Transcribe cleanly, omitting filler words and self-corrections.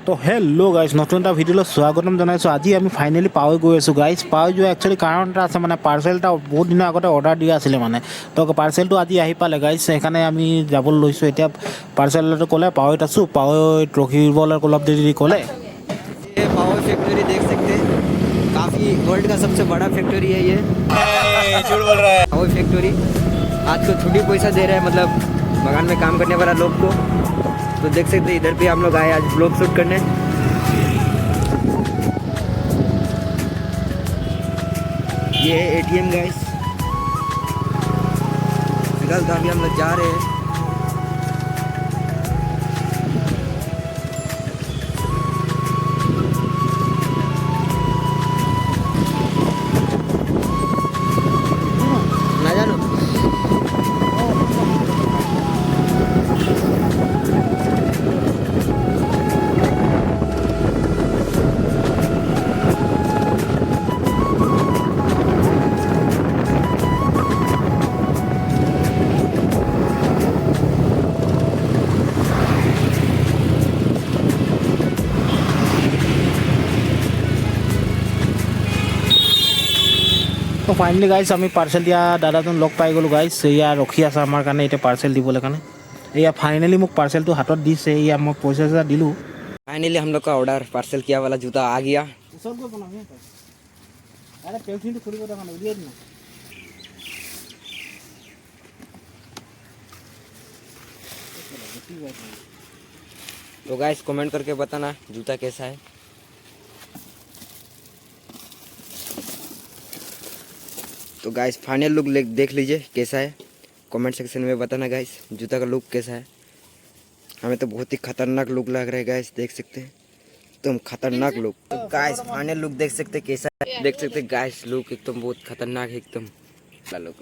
তো hello' guys নতুন এটা ভিডিঅ'লৈ স্বাগতম জনাইছোঁ। আজি আমি ফাইনেলি পাৱৈ গৈ আছোঁ গাইজ। পাৱৈ যোৱা একচুৱেলি কাৰণ এটা আছে, মানে পাৰ্চেল এটা বহুত দিনৰ আগতে অৰ্ডাৰ দিয়া আছিলে মানে, তো পাৰ্চেলটো আজি আহি পালে গাইজ। সেইকাৰণে আমি যাবলৈ লৈছোঁ এতিয়া। পাৰ্চেলটো ক'লে পাৱৈত আছোঁ, পাৱৈত ৰখিবলৈ অলপ দেৰি ক'লে। ये पावर फैक्ट्री देख सकते हैं, काफ़ी वर्ल्ड का सबसे बड़ा फैक्ट्री है ये। झूठ बोल रहा है। पावर फैक्ट्री आज को छुट्टी पैसा दे रहा है, मतलब बगान में काम करने वाला लोग को। तो देख सकते हैं इधर भी हम लोग आए आज ब्लॉग शूट करने। ये है एटीएम गाइस। फिलहाल तो अभी हम लोग जा रहे हैं। ना जानो তো ফাইনেলি গাইজ আমি পাৰ্চেল দিয়া দাদাজন লগ পাই গ'লোঁ গাইজ। এয়া ৰখি আছে আমাৰ কাৰণে এতিয়া পাৰ্চেল দিবলৈ কাৰণে। এয়া ফাইনেলি মোক পাৰ্চেলটো হাতত দিছে। এয়া মই পইচা চইচা দিলোঁ। फाइनली हम लोग का ऑर्डर पार्सल किया वाला जूता आ गया। तो गाइस कमेंट करके बताना जूता कैसा है। तो गाइस फाइनल लुक देख लीजिए कैसा है, कमेंट सेक्शन में बताना गाइस जूता का लुक कैसा है। हमें तो बहुत ही खतरनाक लुक लग रहा है गाइस, देख सकते हैं एकदम खतरनाक लुक। तो गाइस फाइनल लुक देख सकते हैं कैसा है, देख सकते हैं गाइस लुक एकदम बहुत खतरनाक है एकदम लुक।